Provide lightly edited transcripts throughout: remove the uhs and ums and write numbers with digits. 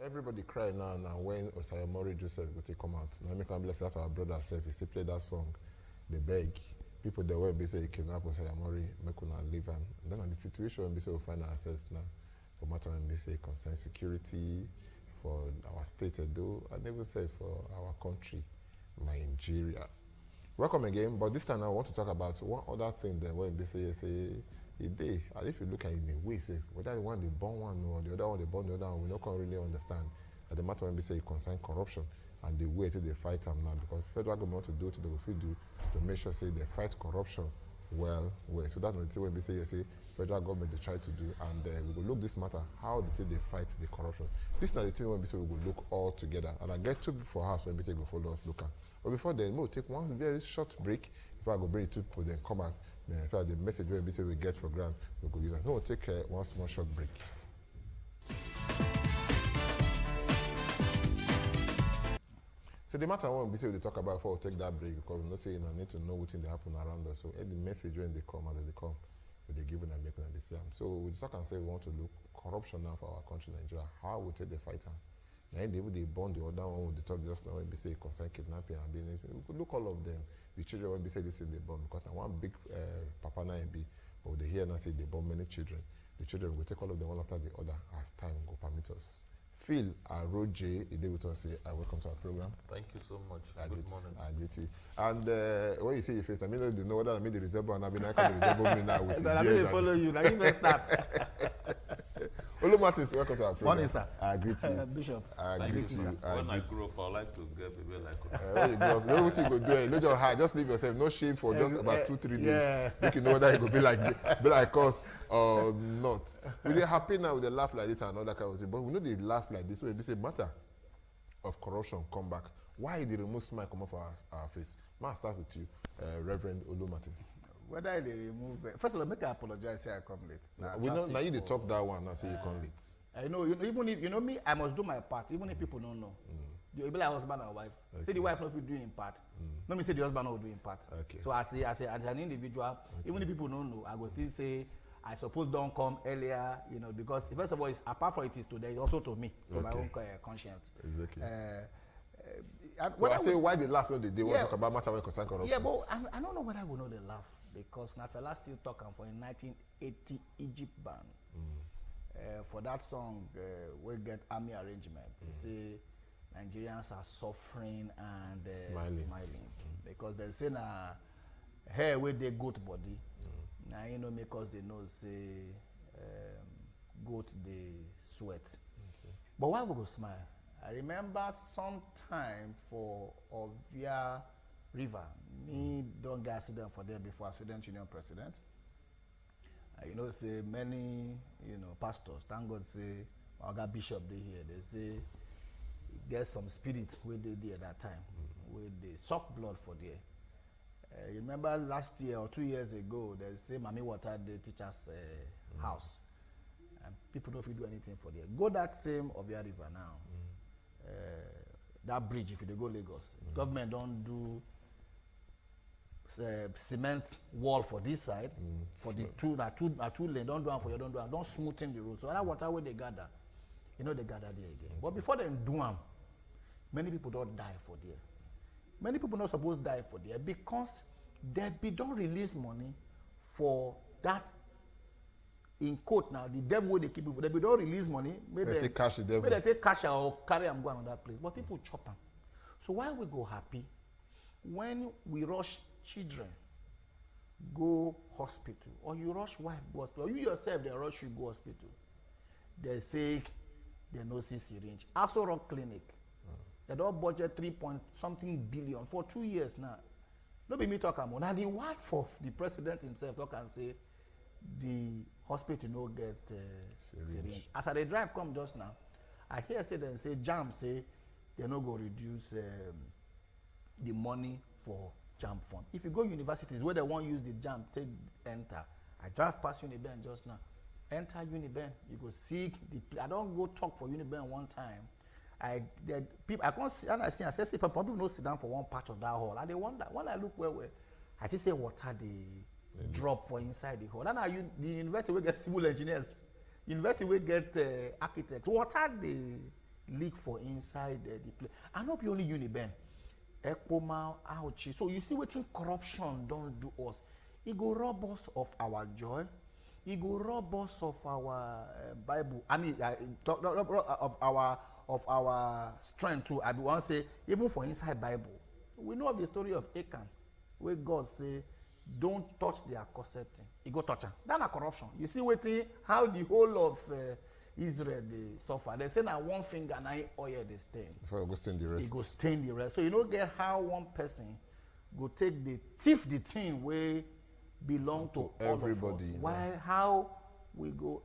Everybody cry now when Osayomori Joseph go take come out. Now make am bless that our brother self. He still play that song. They beg. People they will be say you kidnap Osayomori, make una leave and then the situation be say we find ourselves now. For matter when we say concern security for our state Edo and even say for our country, Nigeria. Welcome again, but this time I want to talk about one other thing that when they say a day, and if you look at it in a way, say whether the one they born one or the other one they born the other one, we not can really understand. At the matter when we say it concern corruption and the way they fight them now, because federal government to do to the we do to make sure say they fight corruption well. So that's the thing when we say federal government they try to do, and we will look this matter how they fight the corruption. This is the thing when we say we will look all together, and I get two people for us when we say go follow us look at. But before then, we'll take one very short break. Before I go bring two people, then come back. So the message when we say we get for granted, we go use it. No, we'll take one small short break. So the matter when we say we talk about before we take that break, because we know say need to know what things happen around us. So any message when they come, as they come, they give and make and they say. So we talk and say we want to look corruption now for our country, Nigeria. How we take the fight on? Now they born the other one with the talk just now when we say concern kidnapping and business. We could look all of them. The children when we say this in the bomb because now one big papa now be, but they hear now say they bomb many children. The children will take all of them one after the other as time go permit us. Phil Aroje is there with us. Say, welcome to our program. Thank you so much. Good morning. I greet you. And when you say your face, I mean they know whether I made the resemble and I mean I can resemble me now with I mean follow you. Now you messed that. Olu Martins, welcome to our program. Morning, sir. I greet you. Bishop. I greet you. When I grow up, I like to get people like when you grow up, know what you go do. No just hide, just leave yourself, no shame for just about 2-3 days. Yeah. Make you know whether you go be like us or not. We dey happy now with the laugh like this and all that kind of thing, but we know they laugh like this when this a matter of corruption come back. Why they remove smile come off our face? May I start with you, Reverend Olu Martins. Whether they remove first of all, make I apologize. Say I come late. We know now you dey talk that one. Now say you come late. I know. Even if you know me, I must do my part. Even if people don't know, you be like husband and wife. Okay. Say the wife not do in part. No me say the husband not do in part. Okay. So as an individual, even if people don't know, I go still say I suppose don't come earlier. You know, because first of all, it's, apart from it is to them, it's also to me, to my own conscience. Exactly. Well, I say why they laugh when they want to talk about matter when concern corruption. Yeah, but I don't know whether we know they laugh. Because Nafela still talking for in 1980 Egypt ban for that song we get army arrangement. Say Nigerians are suffering and smiling because they say na hair where they goat body. Now you know because they know say goat they sweat. Okay. But why we go smile? I remember sometime for Ovia River, me don't get accident for there before student union president. You know, say many, pastors, thank God say, I got bishop they here, they say there's some spirit where they did at that time, where they suck blood for there. You remember last year or 2 years ago, they say Mami Water, the teacher's house, and people don't do anything for there. Go that same Ovia River now, that bridge, if you go Lagos, government don't do cement wall for this side, for the two lane, don't do it for you, don't smoothen the road. So that water where they gather, they gather there again. Okay. But before they do them, many people don't die for there. Many people not supposed to die for there because they don't release money for that. In court now, the devil will they keep it. They don't release money. Maybe they take cash the devil. Maybe they take cash or carry them go another place. But people chop them. So why we go happy when we rush children go hospital, or you rush wife go hospital, or you yourself they rush you go hospital? They say they no see syringe. Aso Rock Clinic, they don't budget 3-point-something billion for 2 years now. No be me talk about. Now the wife of the president himself talk and say the hospital no get syringe. As I drive come just now, I hear say they say JAMB say they no go reduce the money for JAMB fund. If you go universities where they won't use the JAMB, take enter. I drive past Uniben just now. Enter Uniben, you go see the. I don't go talk for Uniben one time. I can't see, and I say people don't sit down for one part of that hall. And they wonder when I look where I just say water they drop for inside the hall. And now the university will get civil engineers, university will get architects. Water leak for inside the place. And not be only Uniben, Ekpoma, Auchi. So you see what corruption don't do us. It go rob us of our joy. It go rob us of our Bible. I mean, of our strength too. I want to say, even for inside Bible, we know of the story of Achan, where God say, "Don't touch their corset." He go touch them. That's a corruption. You see, how the whole of Israel they suffer. They say now one finger and I oil they stain. Before go stain the rest. He go stain the rest. So you don't get how one person go take the thief the thing where belong to everybody. All of us. Why? How we go,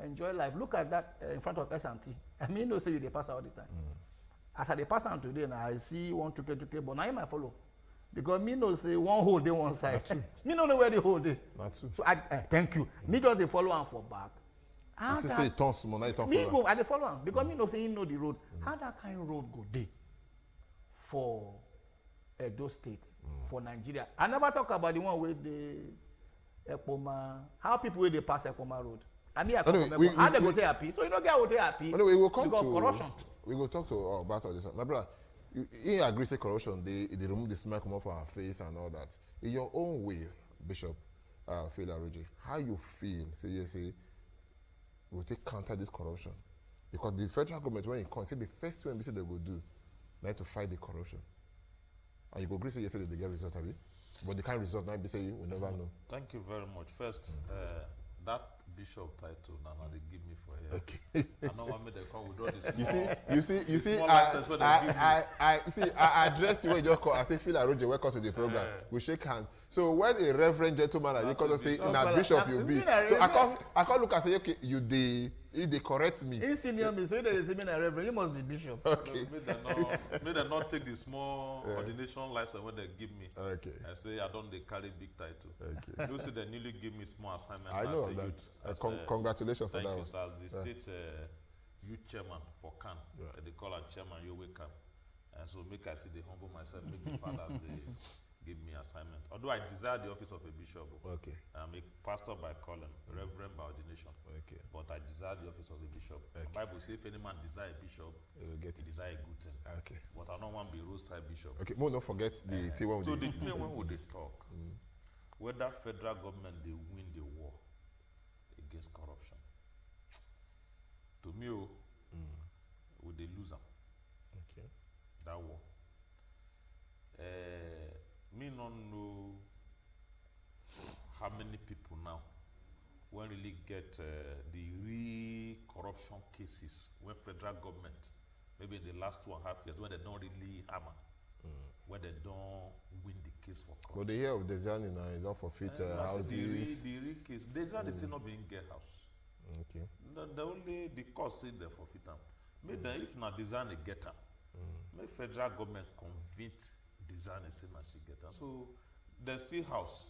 enjoy life. Look at that in front of S&T. I mean, no say you they pass all the time. As I dey pass am today, now I see one 2K, but now you might follow. Because me no say one hole dey one side. Me no know where the hole dey. Not two. So I thank you. Me just dey follow am for back. You say it turn small, now you turn me go, I dey follow am because me no say he know the road. How that kind of road go dey for Edo State, for Nigeria? I never talk about the one where the Ekpoma, how people wey dey pass Ekpoma road. I mean, how they go stay happy? So you don't get how they happy. Anyway, we will come to corruption. We will talk to about all this. My brother, you agree say corruption, they remove the smile come off our face and all that. In your own way, Bishop Phil Aroji, how you feel? Say you say we'll take counter this corruption because the federal government when it comes, say the first thing they will do, they to fight the corruption. And you go agree say yesterday they get result, have you? But the kind of result now be say we never know. Thank you very much. First, that bishop title now they give me for here. Okay. I know what made them come with all this. You see, I addressed you when you just call. I say, Phil Aroji, welcome to the program. We shake hands. So when a reverend gentleman, you come to say, in a bishop you be. So I can't look and say, okay, they correct me. He senior me, so they say me a reverend, you must be bishop. Okay. May they not take the small ordination license when they give me. Okay. I say I don't they carry big title. Okay. You see they newly give me small assignment. I know that. Congratulations for that. Thank you, sir. As the state youth chairman for CAN, they call it chairman Yowe CAN. And so make I see they humble myself, make the fathers they give me assignment. Although I desire the office of a bishop. Okay. I'm a pastor by calling, reverend by ordination. Okay. But I desire the office of a bishop. Okay. The Bible says if any man desire a bishop, he will get it. Desire a good thing. Okay. But I don't want to be roadside bishop. Okay, more don't forget the thing when so the thing when would they talk? Whether federal government they win the war against corruption. To me, would they lose them? Okay. That war. Me not know how many people now when really get the real corruption cases when federal government, maybe in the last 2.5 years, when they don't really hammer, when they don't win the case for corruption. But they hear of Desani now, they don't forfeit houses. The real case, Desani still not being get house. Okay. The cost say they forfeit them. Maybe if not Desani get them, may federal government convince Desani say na she get them. So they see house.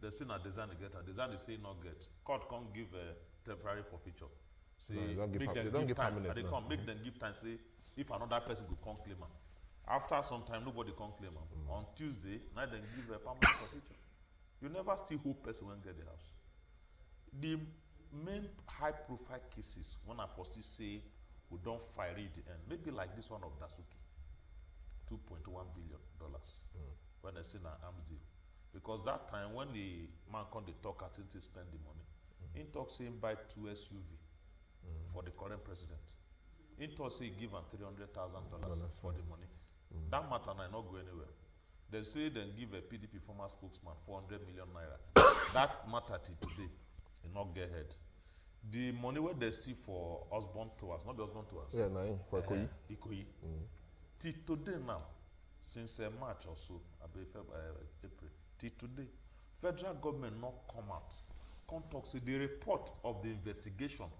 They say na Desani get her. Desani say not get. Court can't give a temporary forfeiture. Say no, they don't give time. Permanent. They come make them give time. Say if another person could come claim her. After some time, nobody can claim her. On Tuesday, now they give a permanent forfeiture. You never still hope person when get the house. The main high-profile cases when I foresee say we don't fire it and maybe like this one of Dasuki, $2.1 billion when they say na arms deal. Because that time when the man come to talk, I think he spend the money. He talk say buy 2 SUV for the current president. He talk say give him $300,000 for the money. That matter now not go anywhere. They say then give a PDP former spokesman 400 million naira. That matter till today, he not get ahead. The money where they see for Osborne Towers, not the Osborne Towers. Yeah, no, for Ikoyi. Ikoyi. Till today now, since March or so, April, till today, federal government not come out, come talk, say the report of the investigation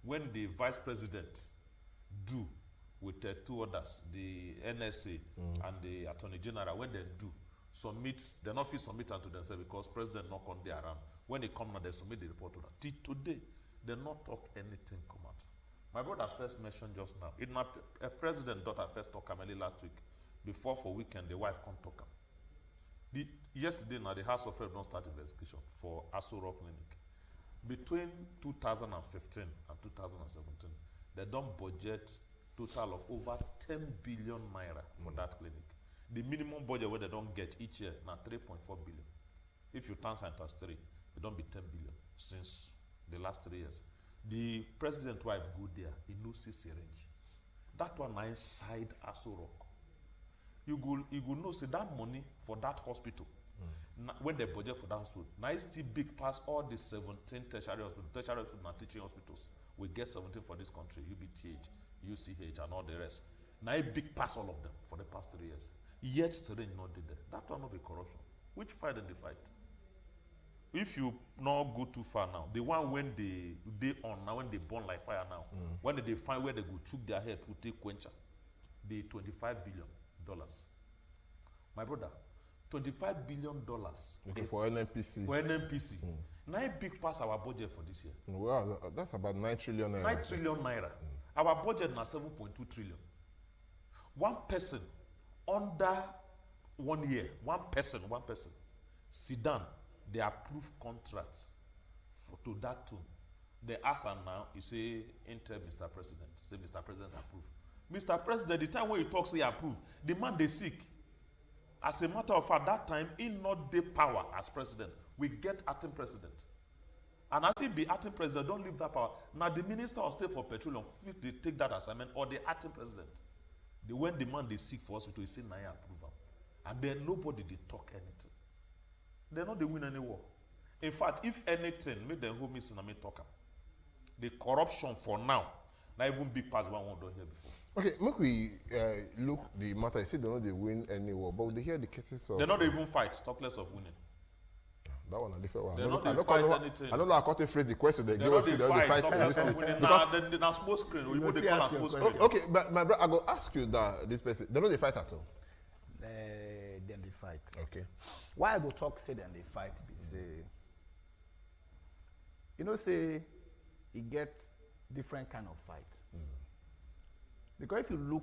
when the vice president do with 2 others, the NSA and the Attorney General, when they do submit, they not feel submit unto themselves because president not come there around. When they come now, they submit the report to them. Till today, they not talk anything come out. My brother first mentioned just now, a president daughter first talk Kameli last week. Before for weekend, the wife come talk him. Yesterday now, the House of Rep don't start investigation for Aso Rock Clinic. Between 2015 and 2017, they don't budget total of over 10 billion naira for that clinic. The minimum budget where they don't get each year now 3.4 billion. If you times times 3, it don't be 10 billion since the last 3 years. The president wife go there, he knows his syringe. That one na inside Aso Rock. You go know say that money for that hospital, when they budget for that hospital, now it's still big past all the 17 tertiary hospitals. Tertiary hospitals and teaching hospitals. We get 17 for this country, UBTH, UCH, and all the rest. Now it big pass all of them for the past 3 years. Yet syringe not did that. That one not be corruption. Which fight in the fight? If you not go too far now, the one when they on now, when they burn like fire now, when they find where they go chook their head to take quencher, they $25 billion. My brother, $25 billion. Okay, for NNPC. For NNPC. Now a big pass our budget for this year. Well, that's about 9 trillion naira. 9 trillion naira. Our budget now 7.2 trillion. One person under 1 year, one person, sit down, they approve contracts to that tune. They ask her now, you say, enter Mr. President. Say, Mr. President, approve. Mr. President, the time when you talk, say approve, the man they seek. As a matter of fact, that time, he not the power as president. We get acting president. And as he be acting president, don't leave that power. Now the Minister of State for Petroleum, if they take that assignment, or the acting president, when the man they seek for hospital, he say, now approve him. And then nobody they talk anything. They know they win any war. In fact, if anything, make them hold me and me talk. The corruption for now, not even big past one don't hear before. Okay, make we look the matter. You say they know they win any war, but they hear the cases of. They not even fight. Talk less of winning. That one a different one. They not fight anything. I don't know how to phrase the question. They give up. They fight. Now smoke screen. We they call smoke screen. Okay, but my brother, I go ask you that this person. They know they fight at all. Then they fight. Okay. Why I go talk say then they fight? Be say, you know, say it gets different kind of fight. Because if you look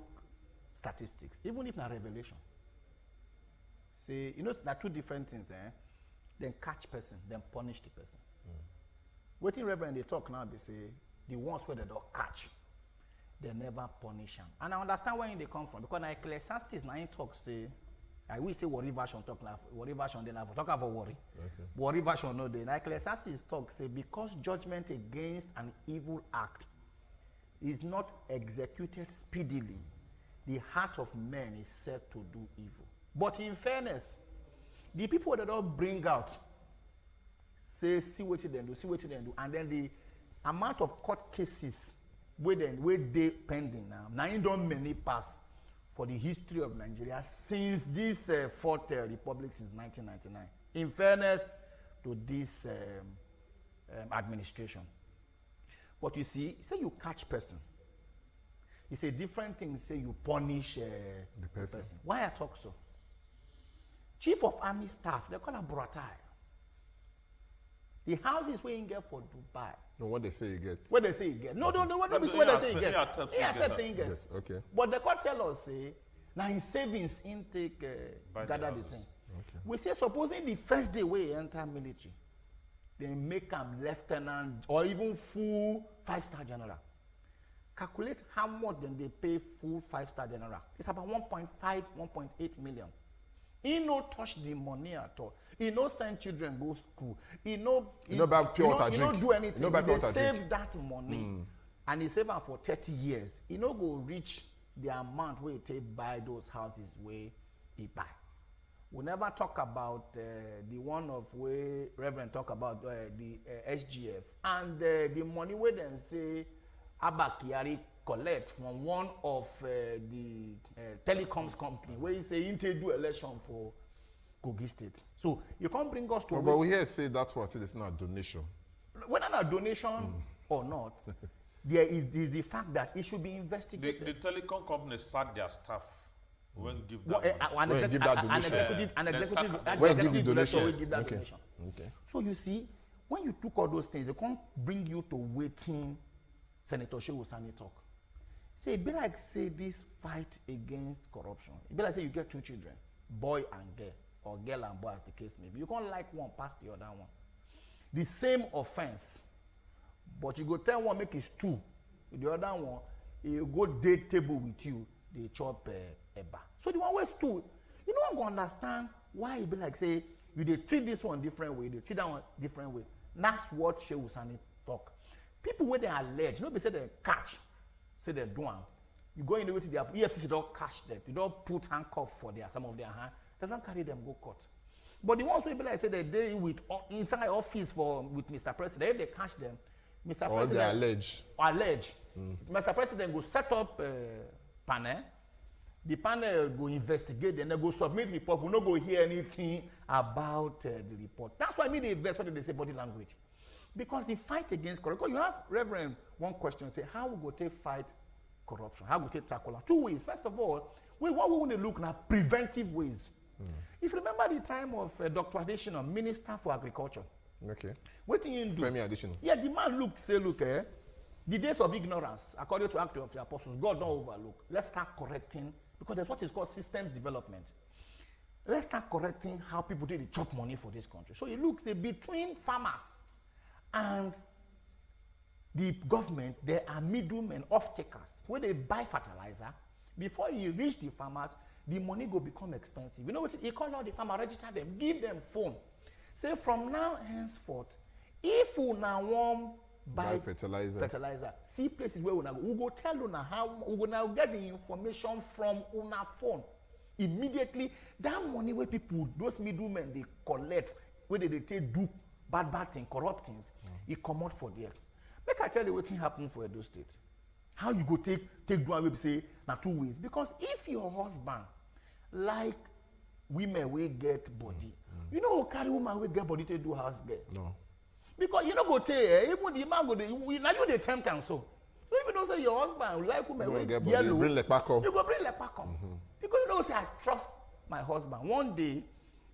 statistics, even if not revelation, say you know there are two different things. Then catch person, then punish the person. Waiting Reverend they talk now. They say the ones where they don't catch, they never punish them. And I understand where they come from because now Ecclesiastes now in talk say. I will say worry version talk now. Worry version then I talk about worry. Okay. Worry version no day. Now Ecclesiastes talk say because judgment against an evil act is not executed speedily, the heart of man is set to do evil. But in fairness, the people that don't bring out say see what they do, and then the amount of court cases where they pending now it don't many pass. For the history of Nigeria since this fourth republic since 1999. In fairness to this administration. But you see, say you catch person. It's a different thing, say you punish the person. Why I talk so? Chief of Army Staff, they call her Buratai. The houses where you get for Dubai. No, what they say you get. What they say you get. No, what they say you get. He accepts saying get. Yes, okay. But they can't tell us, say, now his savings intake gather the thing. Okay. We say, supposing the first day we enter military, they make him lieutenant or even full 5-star general. Calculate how much then they pay full 5-star general. It's about 1.5, 1.8 million. He no touch the money at all. He no send children go school. He no buy pure water drink. He no do anything. He no buy pure they water save drink. that money, and he save am for 30 years. He no go reach the amount where he take buy those houses where he buy. We never talk about the one of where Reverend talk about the SGF and the money where then say Abba Kyari collect from one of the telecoms company where he say he do election for Kogi State. So you can't bring us to. But we hear say that one say it's not a donation. Whether a donation or not, there is the fact that it should be investigated. The telecom company sacked their staff when give When give that donation. An executive donation. will give that Okay. donation. Okay. So you see, when you took all those things, they can't bring you to waiting Senator Shehu Sani talk. Say, it be like say this fight against corruption. It be like say you get two children, boy and girl, or girl and boy as the case may be. You can't like one past the other one. The same offense, but you go tell one make it 2, the other one he go date table with you, they chop eba. So the one way stood, you no one go understand why e be like say you dey treat this one different way, they treat that one different way. That's what Shehu Sani talk. People wey dey allege, no be say they catch, say they do am. You go in the way to their EFCC don't catch them, you don't put handcuff for their some of their hand, they don't carry them go court. But the ones wey be like say they dey with inside office for with Mr. President, if they catch them, Mr. Or President they allege. Mr. President go set up panel. The panel go investigate, then they go submit report. We no go hear anything about the report. That's why me they invest when they say body language, because the fight against corruption. You have Reverend one question say how we go take fight corruption? How we take tackle? Two ways. First of all, what we want to look at preventive ways. If you remember the time of Dr. Adesina, Minister for Agriculture. Okay. What do you do? Femi Adesina. Yeah, the man look, the days of ignorance, according to Act of the Apostles, God don't overlook. Let's start correcting, because there's what is called systems development. Let's start correcting how people do the chop money for this country. So it looks between farmers and the government, there are middlemen, off-takers, where they buy fertilizer. Before you reach the farmers, the money go become expensive. You know what? He call out the farmer, register them, give them phone. Say from now henceforth, if you now want buy fertilizer, see places where we go tell you how we go now get the information from una phone. Immediately, that money where people, those middlemen, they collect, where they take do bad things, corrupt things, it come out for there. Make I tell you what happened for Edo State. How you go take do away say na two ways. Because if your husband like women will get body, you know carry woman will get body to do house girl. No. Because you know go tell even the man go now you dey tempt am so. So if you don't say your husband like women will get yellow, you bring lekpako. You go bring lekpako. Because you know say I trust my husband. One day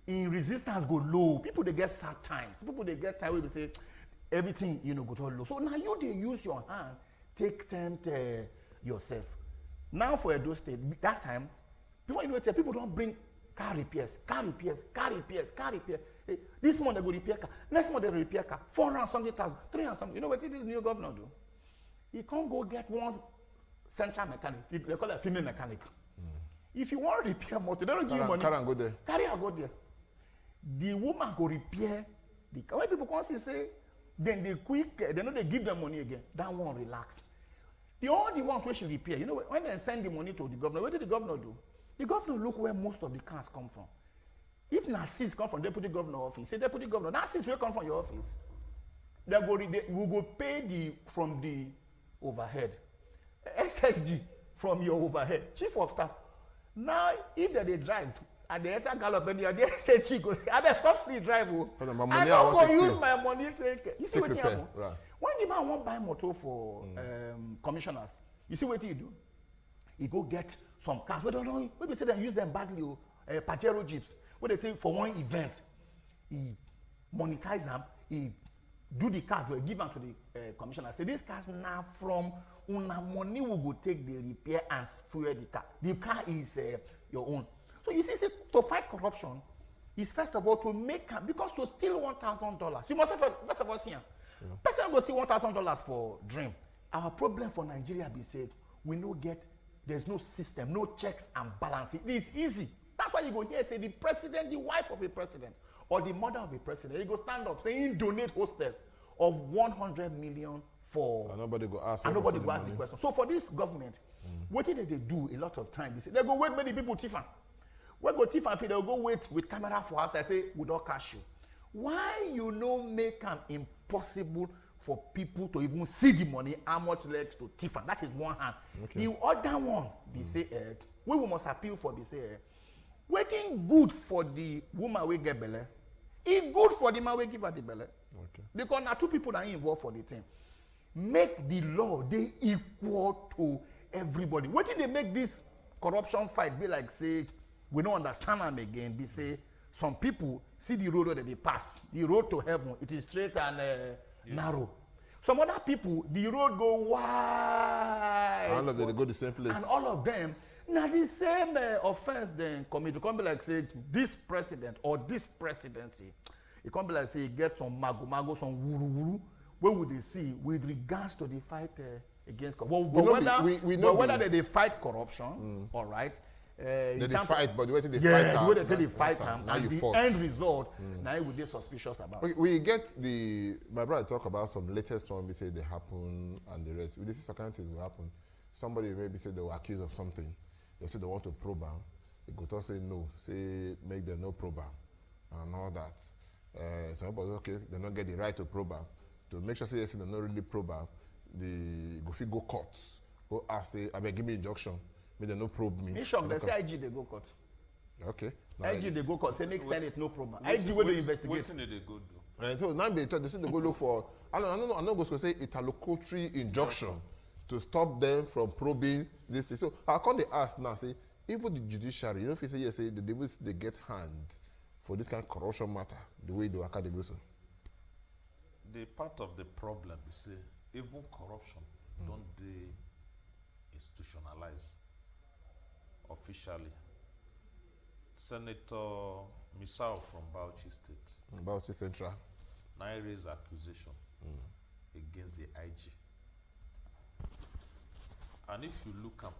in resistance go low. People they get sad times. People they get time where they say everything go to low. So now you they use your hand take tempt yourself. Now for Edo State, that time, before people don't bring car repairs. Hey, this month they go repair car. Next month they repair car. 400,000, 300,000. You know what this new governor do? He can't go get one central mechanic. They call it a female mechanic. If you want to repair motor, they don't give you money. Carry and go there. Carry and go there. The woman go repair the car. When people come say, then they quick, they know they give them money again. That one relax. The only ones where she repair, you know, when they send the money to the governor, what did the governor do? The governor look where most of the cars come from. If Narcis come from deputy governor office, say deputy governor, Narcis will come from your office. They will go pay from the overhead. SSG from your overhead. Chief of staff. Now, if they drive, and they enter gallop, and the SSG goes, I bet softly drive. I don't go use my money to you see what happen? Right. When the man won't buy motor for commissioners, you see what he do? He go get some cars. We don't know. Maybe say they use them badly. Pajero jeeps. What they take for one event, he monetize them. He do the cars. We give them to the commissioner. Say these cars now from una money we go take the repair and fuel the car. The car is your own. So you see, to fight corruption is first of all to make because to steal $1,000, you must have first of all see. Person go steal $1,000 for dream. Our problem for Nigeria be said we no get. There's no system, no checks and balances. It's easy. That's why you go here say the president, the wife of a president, or the mother of a president, he go stand up saying donate hostel of 100 million for. And nobody go ask. And nobody go ask the question. So for this government, what did they do a lot of time? They go wait many people thief am. When go thief am, they'll go wait with camera for us. I say we don't catch you. Why you no make am impossible for people to even see the money, how much left to thief am? That is one hand. Okay. The other one, they say, we must appeal for this. Waiting good for the woman we get belle. It good for the man we give her the belle. Okay. Because now two people are involved for the thing. Make the law they equal to everybody. What did they make this corruption fight be like? Say we don't understand them again. Be say some people see the road that they pass. The road to heaven it is straight and narrow. Some other people the road go wide. All of them they go the same place. And all of them. Now the same offense then commit. It can't be like say this president or this presidency. It can't be like say get some mago, some wuru. Where would they see with regards to the fight against corruption. We know But whether they fight corruption, all right. They fight, but the way they fight, the way they fight, now and you the fought. end result, now we dey suspicious about. Okay, we get my brother talk about some latest one. We say they happen and the rest. This is some kind of things will happen. Somebody maybe say they were accused of something. They say they want to probe them. They go to say no, say make them no probe them and all that. Somebody okay, they don't get the right to probe them. To make sure say yes, they not really probe them. They go court. Go ask say, I beg give me injunction. May they no probe me. In shock, they say IG they go court. Okay. IG they go court. Say make Senate no problem. IG will investigate. What's they go do? And so now they say they go look for. I don't know. I'm not going to say interlocutory injunction to stop them from probing this thing. So how come they ask now? Say even the judiciary, you know, if you say yes, say they get hand for this kind of corruption matter, the way they work at the go so. The part of the problem is say even corruption don't they institutionalize officially. Senator Misao from Bauchi State. Bauchi Central. Now raised accusation against the IG. And if you look up,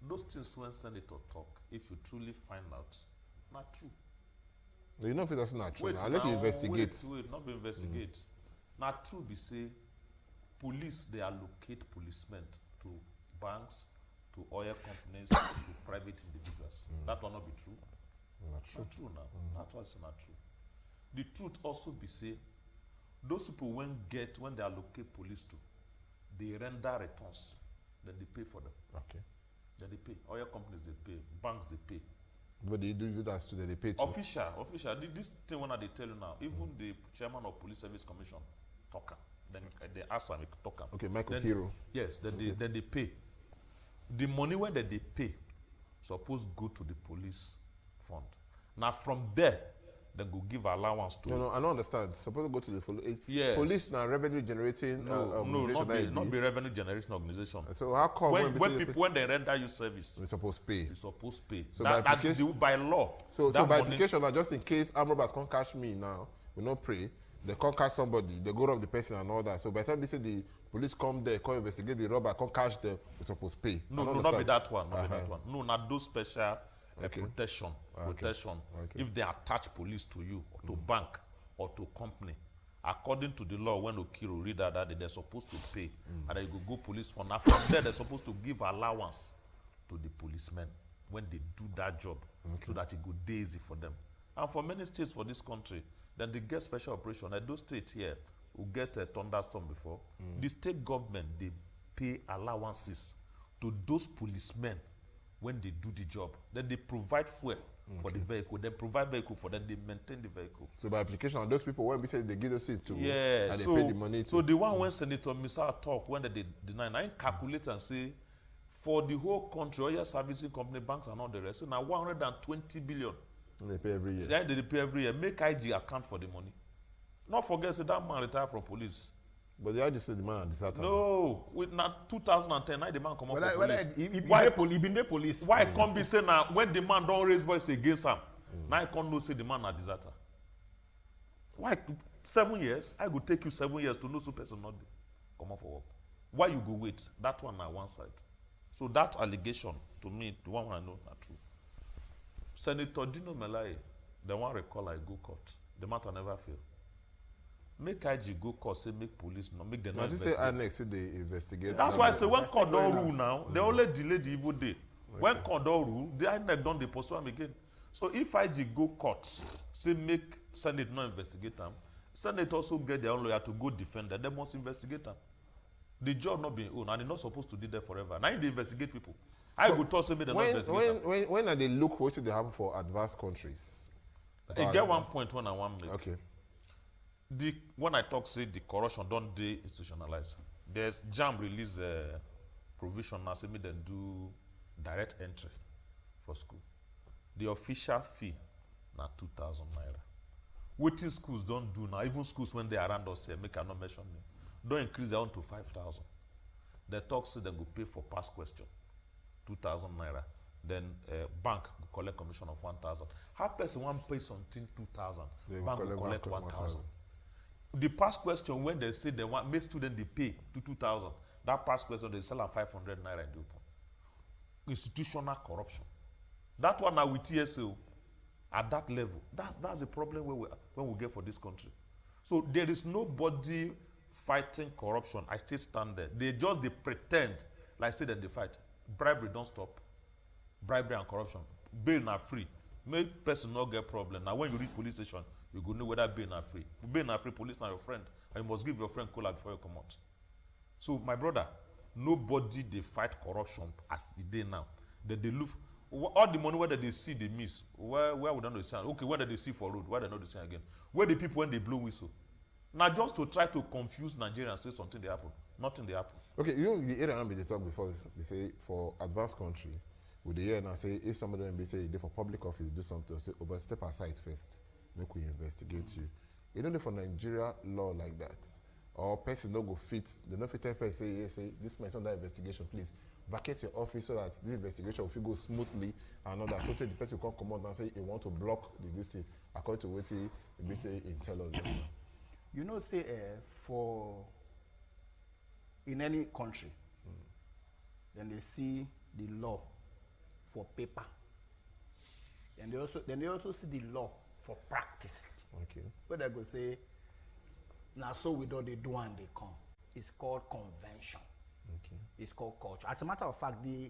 those things when Senator talk, if you truly find out, not true. You know if it doesn't not true, Wait, now, unless you investigate. Wait, not be investigate. Not true be say, police, they allocate policemen to banks, to oil companies, to private individuals. That will not be true. Not true. Not true now. That was not true. The truth also be say, those people when they allocate police to, they render returns, then they pay for them. Okay. Then they pay. Oil companies they pay, banks they pay. But they do that too, they pay too. Official. This thing when they tell you now, even the chairman of Police Service Commission, talker. Then they ask him talker. Okay, Michael Hero. Yes, then they pay. The money when they pay, suppose go to the police fund. Now from there, they go give allowance to. No, I don't understand. Suppose to go to the police. Yes. Police now revenue generating organization. not be revenue generation organization. So how come when they render you service, you're supposed to pay? you're supposed to pay. So that's by law. So by application, now just in case armed robbers can't catch me now, we not pray. They can't catch somebody. They go rob the person and all that. So by the time they say the police come there, come investigate the robber, can't catch them, we're supposed to pay. No, not be that one. Not be that one. No, not those special protection. Protection. Okay. If they attach police to you, or to bank, or to company, according to the law, when Okiro read that they're supposed to pay, and they go police for now. From there, they're supposed to give allowance to the policemen when they do that job, so that it go easy for them. And for many states for this country, then they get special operation. And those states here who get a thunderstorm before, the state government, they pay allowances to those policemen when they do the job. Then they provide fuel for the vehicle. They provide vehicle for them. They maintain the vehicle. So by application, those people, when we say they give the seat to, yeah, and they pay the money to. So the one when Senator Misal talk, when they deny, I calculate and say, for the whole country, oil servicing company, banks and all the rest, so now 120 billion. And they pay every year. Yeah, they pay every year. Make IG account for the money. Not forget, say that man retired from police. But they just say the man deserted. No, with not 2010, now the man come up for police. Why he been the police? Why can't be say now when the man don't raise voice against him? Now I can't know say the man a deserter. Why 7 years? I could take you 7 years to know so person not come up for work. Why you go wait? That one on one side. So that allegation to me, the one I know not true. Senator Dino Melai, the one recall I go court. The matter never fail. Make IG go court, say make police, no make them not investigate. Say annex, say they investigate. That's why I say when court don't rule now, they only delay the evil day. When court don't rule, the INEC don't pursue them again. So if IG go court, say make Senate not investigate them, Senate also get their own lawyer to go defend them. They must investigate them. The job not being owned, and they're not supposed to do that forever. Now they investigate people. I go talk say make them not investigate them. When are they look what they happen for advanced countries? I get 1 point when I want to make. Okay. When I talk say the corruption don't de institutionalize. There's JAMB release a provision now say me then do direct entry for school. The official fee na 2,000 naira. Wetin schools don't do now, even schools when they around us here, make I not mention them, don't increase their own to 5,000. They talk say they go pay for past question, 2,000 naira. Then bank will collect commission of 1,000. How person one pay something 2,000, bank will collect 1,000. The past question when they say they want make students they pay to 2,000, That past question, they sell at 500 naira in the open. Institutional corruption. That one now with TSO at that level. That's the problem when we get for this country. So there is nobody fighting corruption. I still stand there. They pretend like say that they fight. Bribery don't stop. Bribery and corruption. Bail not free. Make person not get problem. Now when you reach police station, you go know whether bail not free. Bail not free, police not your friend. And you must give your friend cola before you come out. So my brother, nobody they fight corruption as the day now. They look all the money where they see they miss. Where we don't see? Okay, where they see for road? Why they not the same again? Where the people when they blow whistle? Now just to try to confuse Nigerians, say something they happen. Nothing they happen. Okay, you know the area they talk before. They say for advanced country, with the year now say if somebody be say they for public office do something, say oh, but step aside first, make we investigate you. You know, for Nigeria law like that, or person no go fit, they no fit tell person say this man is under investigation, please vacate your office so that this investigation will go smoothly and all that. So the person will come out and say he want to block this thing according to what he say in tell us just now. You know, say for in any country, then they see the law for paper, and they also see the law for practice. Okay. Where they go say, now so we do they do and they come. It's called convention. Okay. It's called culture. As a matter of fact, the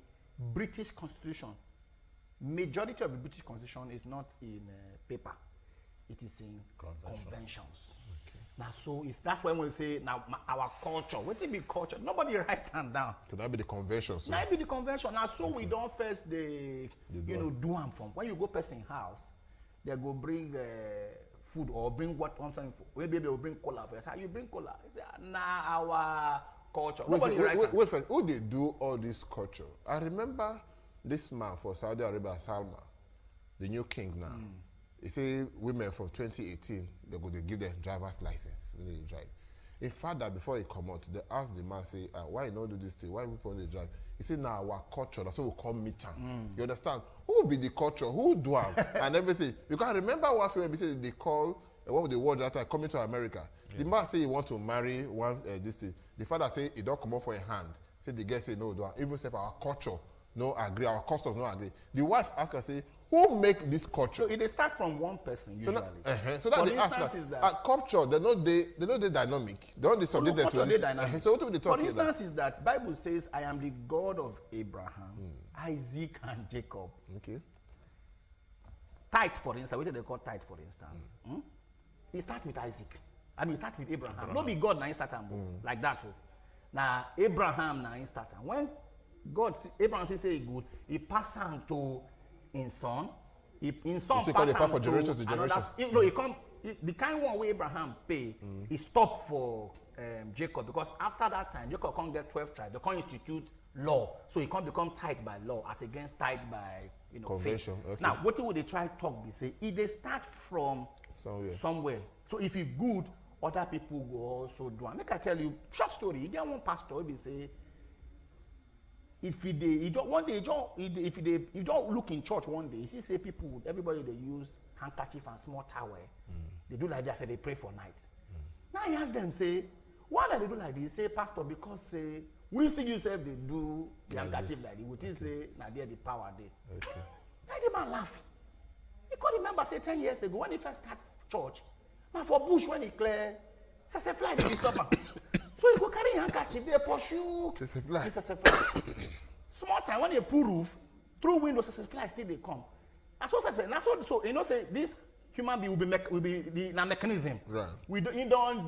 British Constitution, majority of the British Constitution is not in paper. It is in conventions. Okay. Now, so that's when we say now our culture. What it be culture? Nobody writes them down. Could that be the convention? So? Now it be the convention. Now, so we don't first do them from when you go person house, they go bring food or bring what one time. Maybe they will bring cola for you. You bring cola. You say nah our culture. Nobody writes. Wait first. Who they do all this culture? I remember this man for Saudi Arabia, Salma, the new king now. He say women from 2018 they give them driver's license when they drive. In fact, that before he come out, they ask the man say, why you not do this thing? Why people they drive? He say now our culture. That's what we call meet am. You understand? Who be the culture? Who do am and everything? You can remember what film say they call what would the word that time coming to America. Yeah. The man say he want to marry one this thing. The father say he don't come out for a hand. Say the girl say no, do am. Even say our culture no agree, our customs no agree. The wife ask her say, who make this culture? So it start from one person usually. So that the ask that culture, they know they dynamic. They don't subject to this. So what do they talk about? For instance, is that Bible says, "I am the God of Abraham, Isaac, and Jacob." Okay. Tithe, for instance, what do they call tithe, for instance? It starts with Isaac. I mean, it starts with Abraham. Not be God now start like that. Now Abraham now start. When God, Abraham say good, he pass on to in son, in son pass for generation to generation. No, he come. The kind one where Abraham pay, he stop for Jacob because after that time Jacob can't get 12 tribes. They can't institute law, so he can't become tithe by law as against tithe by convention. Okay. Now, what would they try talk? They say if they start from somewhere. So if it good, other people will also do. And make I tell you short story. You get one pastor who say, if you don't look in church one day, you see say people, everybody they use handkerchief and small towel. They do like that, say they pray for night. Now he ask them, say, why do they do like this? Say, pastor, because say we see yourself they do the handkerchief like this. Would you say now there the power there? Okay. Now the man laugh. He could remember say 10 years ago when he first start church. Now for bush when he clear, say fly the summer. So he go carry handkerchief, they pursue. Fly. Small time when you pull roof, through windows, fly still they come. That's what I say. So you know say this human being will be the mechanism. Right. We don't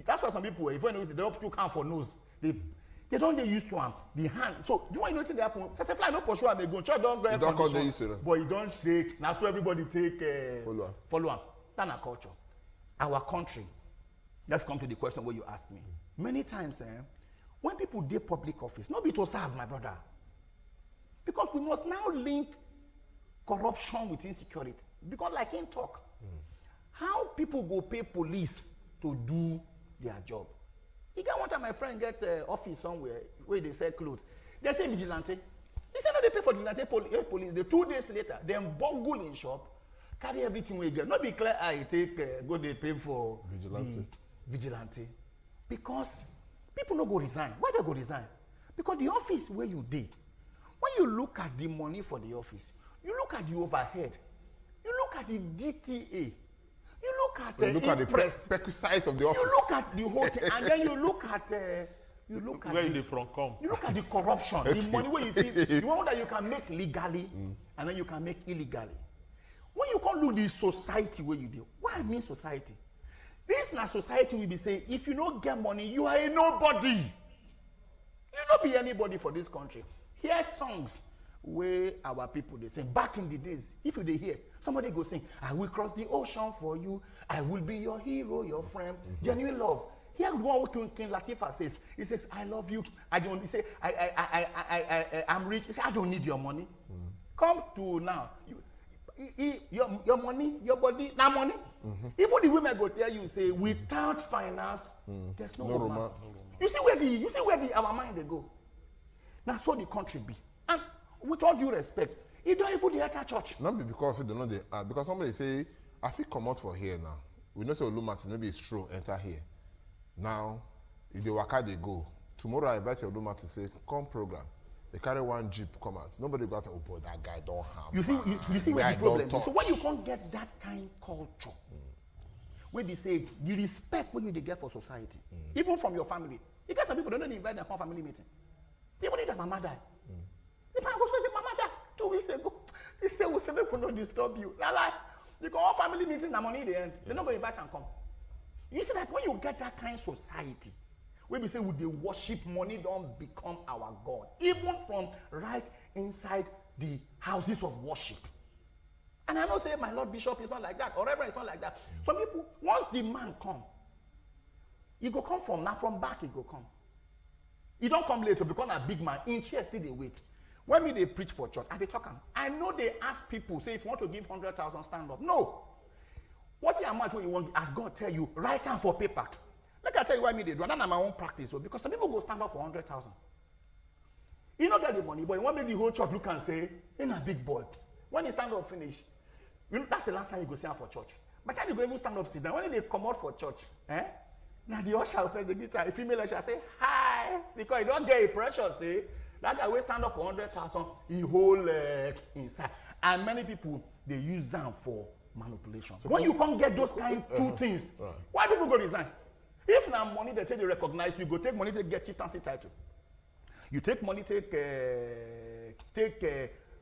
that's why some people if you know they don't put count for nose. They don't get used to them. The hand. So do you know what they happen? Say fly no pursue and they go. Church don't go air condition. But you don't take. Now so everybody take follow up. That's our culture. Our country. Let's come to the question where you asked me. Many times, when people do public office, not be to serve, my brother. Because we must now link corruption with insecurity. Because like in talk, how people go pay police to do their job. You got one time my friend get office somewhere where they sell clothes. They say vigilante. He said no, they pay for vigilante police. The 2 days later, them boggle in shop, carry everything we get. Not be clear, I take go they pay for vigilante. Because people no go resign. Why they go resign? Because the office where you did, when you look at the money for the office, you look at the overhead, you look at the DTA, you look at the interest, perquisites of the office. you look at the whole thing, and then you look at where they from come. You look at the corruption, the money where you see, the one that you can make legally, and then you can make illegally. When you can't look the society where you do, what I mean society? This na society will be saying, if you don't get money, you are a nobody. You don't be anybody for this country. Hear songs where our people they sing. Back in the days, if you they hear, somebody go sing, I will cross the ocean for you. I will be your hero, your friend. Genuine love. Here one King Latifah says, he says, I love you. I don't, he say, I'm rich. He say, I don't need your money. Come to now. Your money, your body, now money. Even the women go tell you, say, without finance, there's no romance. You see where our mind they go. Now so the country be. And with all due respect, you don't even the enter church. Not because they know they are, because somebody say, I feel come out for here now. We know say Olumatis, maybe it's true, enter here. Now, if they work out, they go. Tomorrow I invite Olumatis to say, come program. They carry one jeep, come out. Nobody got to, oh boy, that guy don't have. You see where the problem is. So when you can't get that kind of culture, where they say the respect when you get for society, even from your family. You get some people don't even invite them for family meeting. Even if their mama die. The man goes say, Mama died 2 weeks ago. He said, we say we could not disturb you. Now like, because all family meetings are money in the end. They're not going to invite and come. You see that when you get that kind of society, where we say with the worship money don't become our God, even from right inside the houses of worship. And I know say my Lord Bishop is not like that, or Reverend is not like that. Some people, once the man come, he go come from now, from back he go come. He don't come later because a big man, in chair still they wait. When me they preach for church, and they talk, I know they ask people, say if you want to give 100,000, stand up. No. What the amount you want, as God tell you, write down for paper. Let me tell you why me they do. And that's my own practice. Because some people go stand up for 100,000. You don't get the money, but you want to make the whole church look and say, "In a big boy." When he stand up finish, you know, that's the last time you go stand for church. By the time you go even stand up sit down, when they come out for church, now the usher will first the guitar, a female usher say, "Hi," because you don't get a pressure, say, that guy will stand up for 100,000, he hold inside. And many people, they use them for manipulation. So when you can't get those kind of two things, why people go resign? If now money they take, they recognize you, go take money to get chieftaincy title. You take money,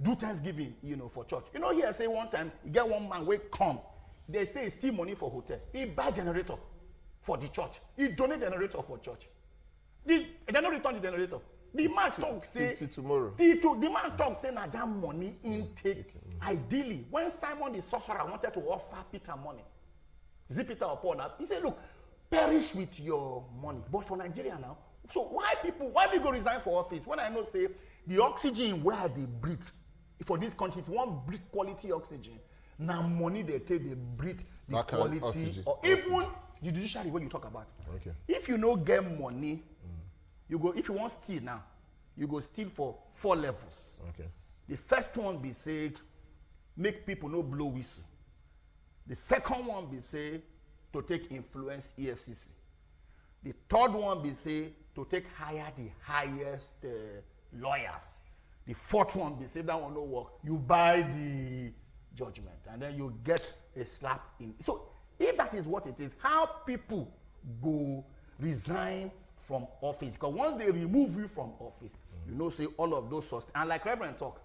do Thanksgiving, you know, for church. You know, here say one time, you get one man, wait, come. They say he steal money for hotel. He buy generator for the church. He donate generator for church. They don't return the generator. The man talk say tomorrow. The man talk say na that money intake. Ideally, when Simon the sorcerer wanted to offer Peter money, is it Peter or Paul now? He said, look, perish with your money. But for Nigeria now, so why we go resign for office? When I know say the oxygen where they breathe for this country, if you want breathe quality oxygen, now money they take, they breathe the that quality oxygen. Or even the judiciary what you talk about. Okay. If you no get money, you go, if you want steal now, you go steal for 4 levels. Okay. The first one be say, make people no blow whistle. The second one be say, to take influence EFCC. The third one be say, to take hire the highest lawyers. The fourth one be say, that one no work. You buy the judgment and then you get a slap in. So if that is what it is, how people go resign from office? Because once they remove you from office, you know, say all of those sorts. And like Reverend talk,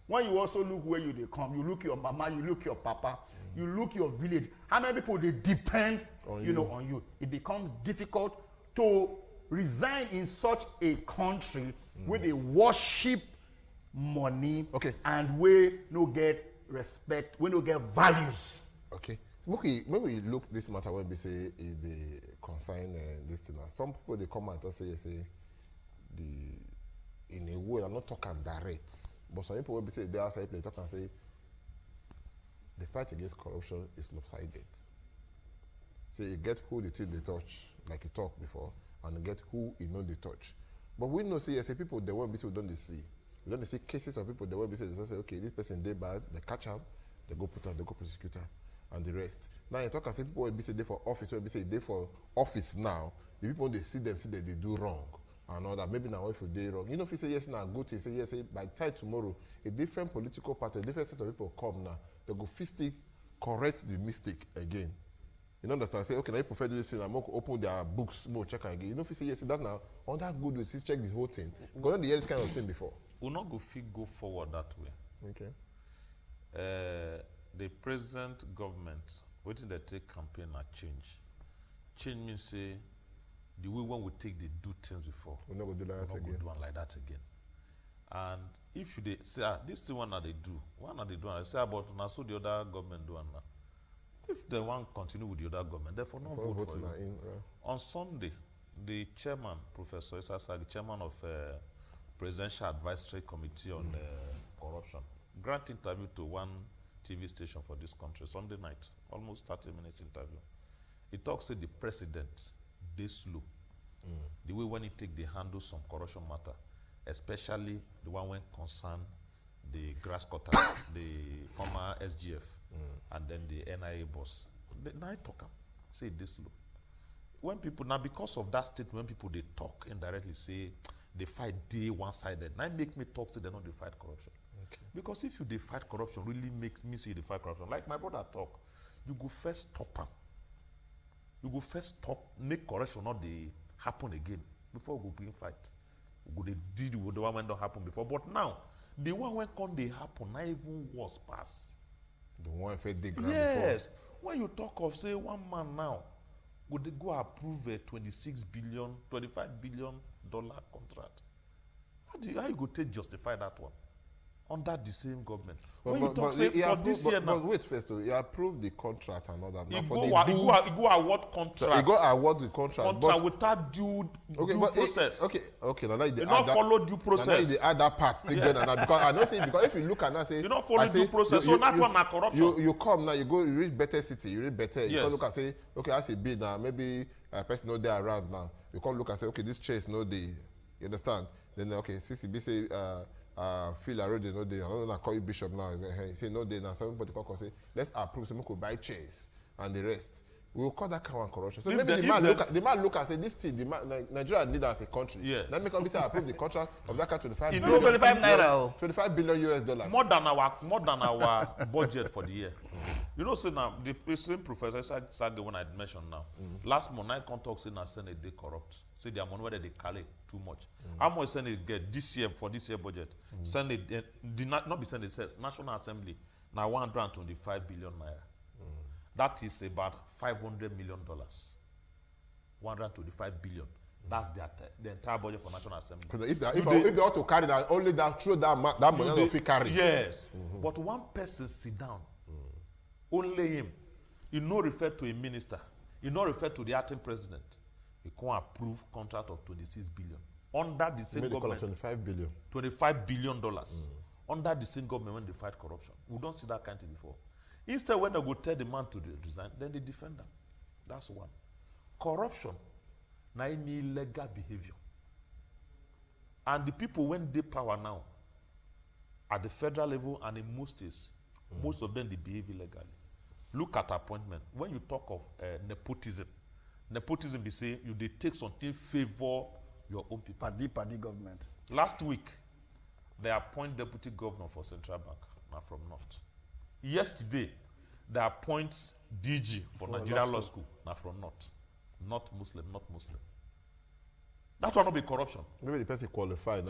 when you also look where you they come, you look your mama, you look your papa, you look your village. How many people they depend, on you? It becomes difficult to resign in such a country where they worship money, and where no get respect, where no get values. Okay. Maybe we look this matter when we say is the consign this thing. Some people they come out and say in a way I'm not talking direct, but some people will be say they outside play talk and say the fight against corruption is lopsided. So you get who the thing they touch, like you talked before, and you get who you know they touch. But we know say people they won't be so don't they see. We don't see cases of people they won't be say they say okay this person they bad, they catch him, they go put her, they go prosecute her, and the rest. Now you talk and say people will be say they for office, will be say they for office now. the people they see them, see that they do wrong and all that. Maybe now if you do wrong, if you say yes now, good thing, say yes, say by time tomorrow, a different political party, a different set of people come now, they go physically correct the mistake again. You understand? Say, okay, now you prefer this thing, I'm going to open their books, more check again. If you say yes, that now, on that good way, check this whole thing. Because don't hear this kind of thing before. We'll not go forward that way. Okay. The present government, waiting they take campaign and change. Change means say the way one would take they do things before. We're not going to do that again. We're not going to do one like that again. And if you say this thing one that they do, I say about now so the other government do one now. If they want to continue with the other government, therefore not vote for you. On Sunday, the chairman, Professor Issa Sagi, chairman of Presidential Advisory Committee on Corruption, grant interview to one TV station for this country, Sunday night, almost 30 minutes interview. He talks to the president, they slow. The way when he take the handle some corruption matter, especially the one when concern the grass cutter, the former SGF, and then the NIA boss. Now I talk say this slow. When people, now because of that statement, when people they talk indirectly, say they fight day one-sided, now make me talk say they not they fight corruption. Okay. Because if you they fight corruption, really makes me say they fight corruption. Like my brother talk, you go first stop them. You go first stop, make corruption not they happen again before we go bring fight. We go they deal with the one when don't happen before. But now, the one when come they happen, not even worse pass. The one effect they grab yes. before. When you talk of say one man now, would they go approve a $25 billion contract? How you go take justify that one? Under the same government. When you talk say for this year now. But wait first, so you approved the contract and all that. You now go award contract. You go award the contract. Contract without due process. Okay. Now you not follow due process. Now you add that part together now because I don't say because if you look at that say you don't follow due process. So that one na corruption. You come now, you reach better city, you reach better. Yes. You come look and say, okay, as a bid now, maybe a person no there around now. You come look and say, okay, this chase no day. You understand? Then okay, CCB say Phil Arode no day. I don't know call you Bishop now. He say no day now. Somebody come say, let's approve so we could buy chase and the rest. We will call that kind of corruption. So maybe the man look and say this thing, Nigeria need as a country. Yes. Let me come say approve the contract of that kind 25 You billion. know 25 naira. 25 billion US dollars. More than our budget for the year. You know, so now the same Professor Sage when I mentioned now. Last month I can't talk say now Senate they corrupt. Say their money whether they carry too much. How much Senate get this year for this year budget? Senate did not be Senate, said National Assembly now 125 billion naira. That is about $500 million. 125 billion. That's the entire budget for National Assembly. Because if they ought to carry that, only that through that money they will carry. Yes. But one person sit down. Only him. He not refer to a minister. He not refer to the acting president. He can't approve contract of 26 billion. Under the same government. 25 billion. $25 billion. Under the same government when they fight corruption. We don't see that kind of thing before. Instead, when they go tell the man to resign, then they defend them. That's one. Corruption, now illegal behavior. And the people when they power now, at the federal level and in most states, most of them they behave illegally. Look at appointment. When you talk of nepotism be say you they take something favor your own people. Party government. Last week, they appoint deputy governor for Central Bank, now from North. Yesterday, they appoint DG for Nigeria Law School, now from North. Not Muslim. That will not be corruption. Maybe the person qualified.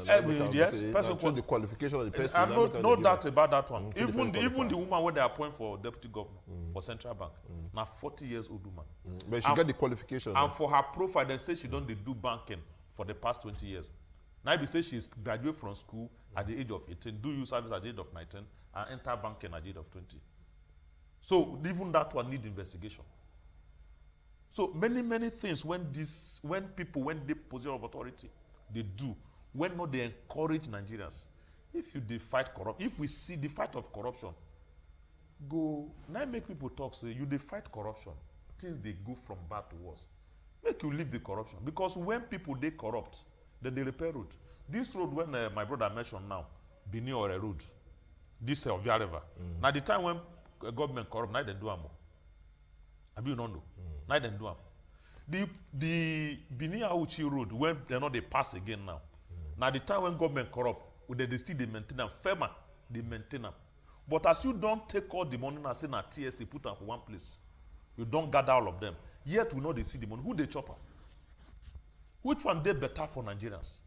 Yes, person the qualification of the person. I no doubt about that one. Even the woman where they appoint for deputy governor for Central Bank, now 40 years old woman. But she got the qualification. And for her profile, they say she don't do banking for the past 20 years. Now they say she's graduated from school at the age of 18, do youth service at the age of 19, and enter banking at the age of 20. So even that one need investigation. So many things when people they position of authority, they do. When not they encourage Nigerians. If they fight corruption, if we see the fight of corruption, go now make people talk say you they fight corruption, things they go from bad to worse. Make you leave the corruption. Because when people they corrupt, then they repair road. This road when my brother mentioned now, Bini or a road, this Ovia River. Now the time when government corrupt, now they do more. I mean, no. Now they do. The Benin Auchi road, when they know they pass again now. Now the time when government corrupt, they still they maintain them. FEMA, they maintain them. But as you don't take all the money and say na TSA put them for one place, you don't gather all of them. Yet we know they see the money. Who they chop am? Which one they better for Nigerians?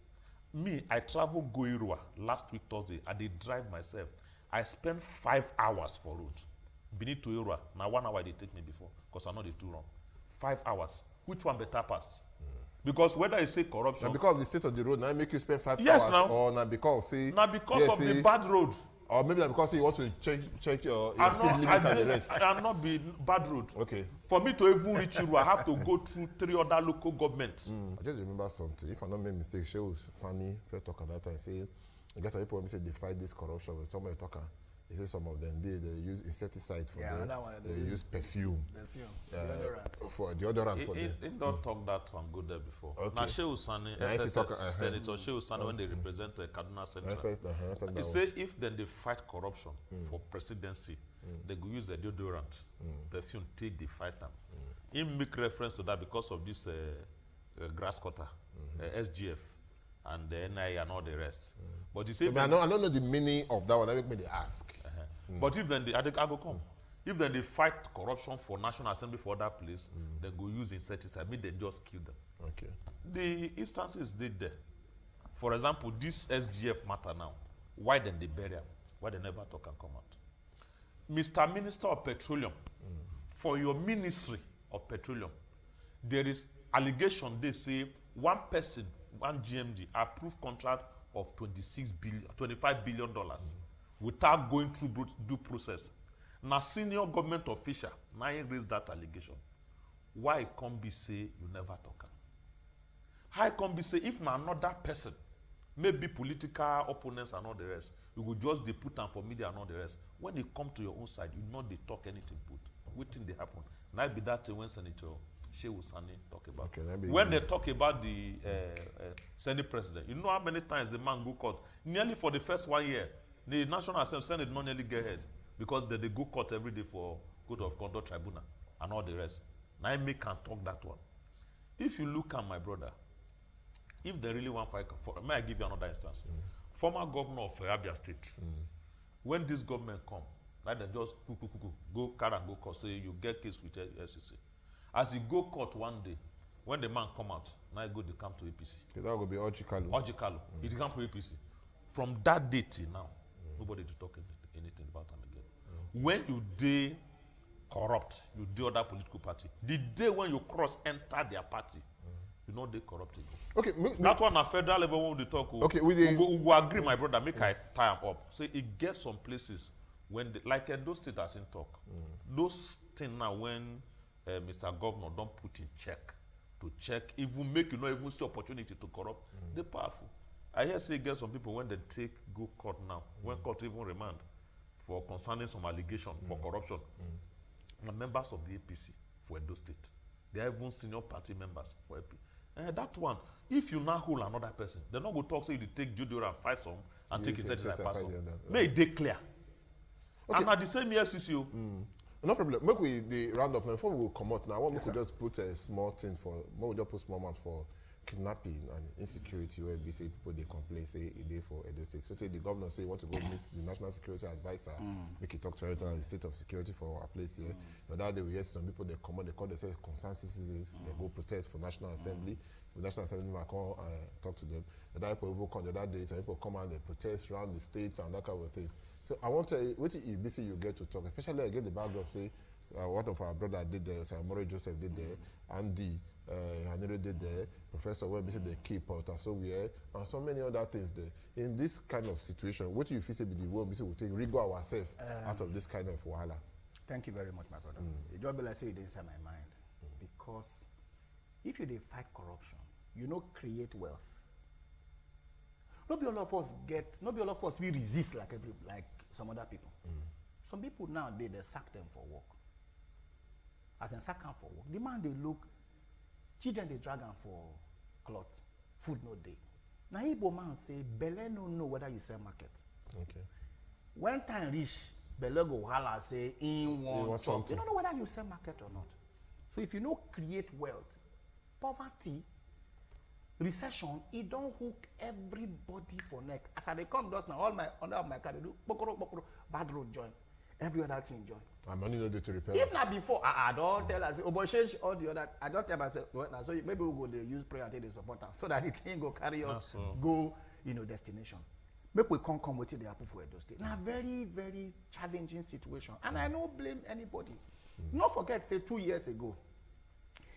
Me, I travel go Irua last week Thursday. I did drive myself. I spent 5 hours for road. Benin to Irua. Now 1 hour they take me before, because I know they too long. 5 hours. Which one better pass? Because whether you say corruption. Now because of the state of the road, now make you spend 5 yes, hours. now. Or now because say. Now because of the bad road. Or maybe because you want to check your speed limit and the rest. I'm not be bad road. Okay. For me to even reach you, I have to go through 3 other local governments. I just remember something. If I don't make mistake, she was funny. First talk at that time. Say, I guess people say they fight this corruption. With somebody talking, they say some of them they use insecticide for them. They use perfume. For deodorant for them. They don't talk that one go there before. Okay. Now Shehu Sani, Senator Shehu Sani, when they represent Kaduna Central, he say if then they fight corruption for presidency, they go use the deodorant, perfume, take the fight them. He make reference to that because of this grass cutter, SGF, and the NIA and all the rest. But you say, I don't know the meaning of that one. That make me ask. But if then I go come. If then they fight corruption for National Assembly for other place, they go use insecticide. Maybe they just kill them. Okay. The instances did there. For example, this SGF matter now. Why then they bury them? Why they never talk and come out? Mr. Minister of Petroleum, for your ministry of petroleum, there is allegation. They say one person, one GMD, approved contract of $25 billion without going through due process. Now, senior government official, now he raised that allegation. Why come be say you never talk? How come be say if na another person, maybe political opponents and all the rest, you will just they put them for media and all the rest. When they come to your own side, you know they talk anything put. Waiting they happen. Now be that thing when Senator Shehu Sani talk about. Okay, when they talk about the Senate president, you know how many times the man go court? Nearly for the first 1 year, the National Assembly Senate not nearly get ahead because they go court every day for Code of Conduct Tribunal and all the rest. Now I make can talk that one. If you look at my brother, if they really want fight, may I give you another instance? Former governor of Abia State, when this government come, like they just go car and go court, say you get case with SEC. As he go court one day, when the man come out, now he go they come to APC. Okay, that will be Ojikalu. Ojikalu. He come to APC. From that day till now, nobody to talk anything about him again. When you dey corrupt, you do other political party. The day when you cross enter their party, you know they corrupted. Okay, that one at federal level when we talk. Okay, we go agree, my brother. Make I tie him up. So it gets some places when, like those states as in talk, those things now when Mr. Governor don't put in check to check, even make you know even see opportunity to corrupt. They're powerful. I hear say get some people when they go court now, when court even remand for concerning some allegation for corruption, and members of the APC for Edo State. They are even senior party members for AP. That one, if you now hold another person, they're not going to talk, say you take Judeo and fight some and take his head and pass some. May they clear. Okay. And at the same FCC. No problem. Make we the round up now. Before we come out now, I want to just put a small thing for, we just put small amount for kidnapping and insecurity where we say people they complain, say a day for Edo State. So the governor say want to go meet the national security advisor, make it talk to everything on the state of security for our place here. But that day we hear some people they come on, they call themselves concerned citizens, they go protest for National Assembly. The National Assembly might come talk to them. The other people come the other day, some people come and they protest around the state and that kind of thing. So I want to what is basically you get to talk, especially again the backdrop say one of our brother did there, Murray Joseph did there, Andy Hanere did there, Professor Webby said they keep out and so we and so many other things there. In this kind of situation, what do you feel say be the way we will take rigor ourselves out of this kind of wahala? Thank you very much, my brother. It just be like say it inside my mind. Because if you fight corruption, you know create wealth. Not be all of us we resist like some other people. Some people now they sack them for work. As in sack them for work. The man they look, children they drag them for cloth, food no day. Now Igbo man say, Bele no know whether you sell market. Okay. When time reach, Bele go holla say in one shop. You don't know whether you sell market or not. So if you know create wealth, poverty, recession, it don't hook everybody for neck. As I dey come just now, all my under of my car, they do pokoro, bad road join. Every other thing join. And money no dey to repair. If not before, I don't tell us, oh boy, change all the other. I don't tell myself, well, now, so maybe we'll go they use prayer and take the support so that the thing go carry us, go, destination. Make we come with the happen for Edo State. Now, very, very challenging situation. And I don't blame anybody. Not forget, say 2 years ago,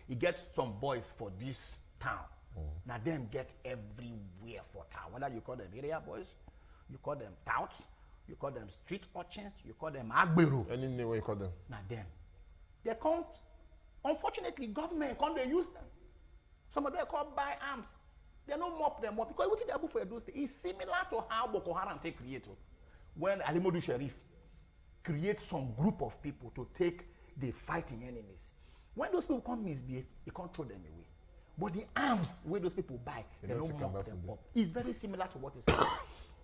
you get some boys for this town. Now, them get everywhere for town. Whether you call them area boys, you call them touts, you call them street urchins, you call them agbero. Any name you call them? Now, them. They come, unfortunately, government can't they use them. Some of them come buy arms. They don't mop them up because what they do for Edo State is similar to how Boko Haram take create when Alimodu Sheriff create some group of people to take the fighting enemies. When those people come misbehave, you can't throw them away. But the arms where those people buy, they don't mop them up. It's very similar to what is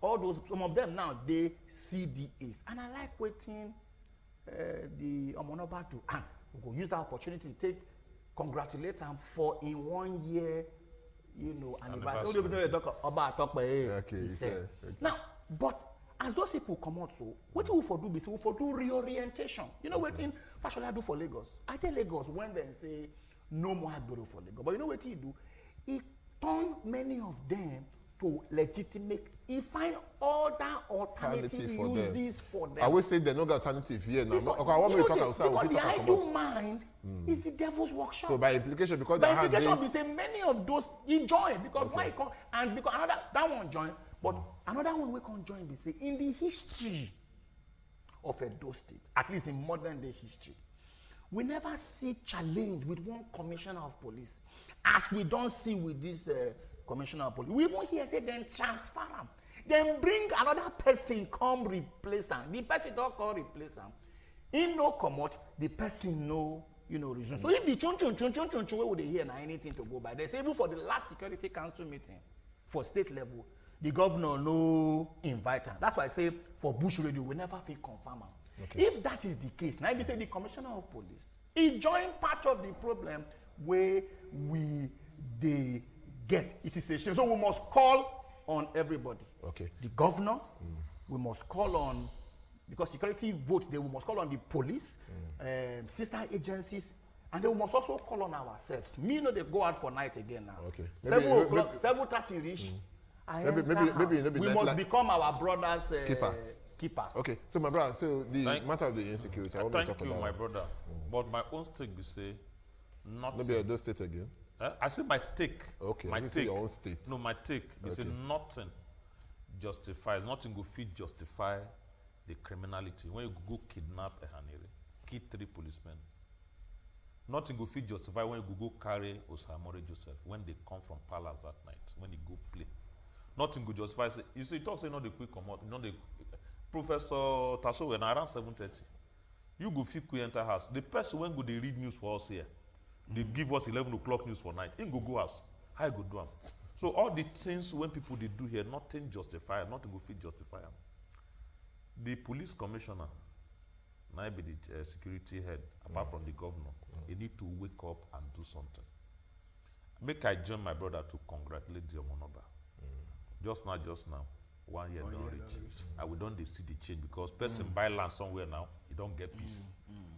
all those, some of them now, they CDAs. And I like waiting the Omonoba to, and we go use that opportunity to take, congratulate them for in 1 year, anniversary. Okay. Now, but as those people come out, so what we for do? We for do reorientation. Waiting Fashola do for Lagos. I tell Lagos when they say no more Agbero for Lagos, but you know what he do? He turn many of them to legitimate. He find other alternative uses for them. I will say they no got alternative here now. Because, okay, I want me to talk because the idle mind is the devil's workshop. So by implication, because we say many of those he join because why he come and because another that one join, but another one we can join. We say in the history of Edo State, at least in modern day history, we never see challenge with one commissioner of police, as we don't see with this commissioner of police. We even hear say then transfer him. Then bring another person come replace him. The person don't come replace him. He no come out, the person no, reason. So if the chun where would they hear now anything to go by? They say even for the last Security Council meeting for state level, the governor no invite him. That's why I say for Bush Radio, we never feel confirm him. Okay. If that is the case, now if you say the commissioner of police, he joined part of the problem where they get it is a shame. So we must call on everybody. Okay. The governor, we must call on, because security votes, we must call on the police, sister agencies, and then we must also call on ourselves. Me, they go out for night again now. Okay. 7:30 reach. Maybe we must become our brothers' keepers. Okay. So my brother, so the matter of the insecurity, I want to talk about. Thank you, my brother. But my own stake, we say, nothing. Maybe Edo State again. I say my take. Okay, my take. Your own state. No, my take. You say nothing justifies, nothing go fit justify the criminality. When you go kidnap a Hanere, kill 3 policemen. Nothing go fit justify when you go carry Osamore Joseph when they come from Palace that night, when they go play. Nothing go justify. You say, you talk say not the quick come out, not the Professor Tasso when around 7:30. You go fit quick enter house. The person when go they read news for us here. They give us 11 o'clock news for night. In go house. How go do them? So all the things when people they do here, nothing justify, nothing go fit justify them. The police commissioner, now be the security head, apart from the governor, he need to wake up and do something. Make I join my brother to congratulate the Omonoba. Just now, 1 year don't reach. And we don't see the change because person buy land somewhere now, he don't get peace.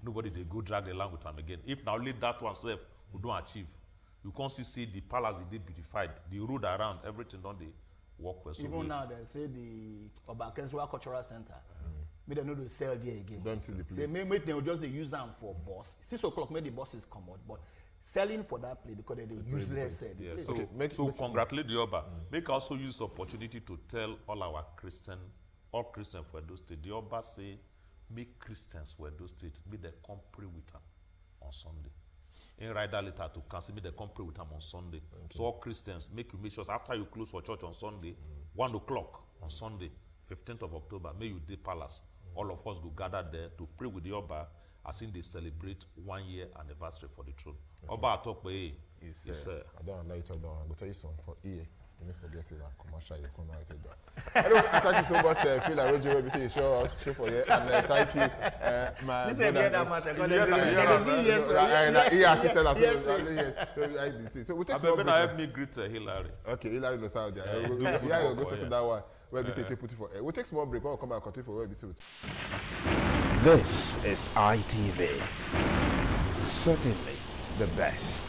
Nobody they go drag the land with him again. If now let that one self, we don't achieve. You can't see the palace they did beautified, the road around, everything don't they work well. So even now they say the Obakenswa Cultural Center. Maybe they know to sell there again. Don't see the place. They may they will just they use them for bus. 6 o'clock, maybe the buses come out, but selling for that place because they useless. Yeah. So congratulate the Oba. Make also use the opportunity to tell all our all Christians for Edo State. The Oba say, make Christians for Edo State, make them come pray with them on Sunday. In write that letter to cancel, make them come pray with them on Sunday. So all Christians, make sure after you close for church on Sunday, 1 o'clock on Sunday, 15th of October, may you day palace. All of us go gather there to pray with the Oba as in they celebrate 1 year anniversary for the throne. Oba Atokwe is I don't like it. I will tell you something for EA. You need to forget it, like commercial, you come out with that. Anyway, thank you so much, Phil Arojo, where we say you show us, show for you, and thank you, my This is brother. the matter. So we take I small better break. help me greet Hillary. Okay, Hilary knows how there. We'll go settle that one. Where we say to put it for. We'll take small break. When we come back, continue for where we say. This is ITV. Certainly the best.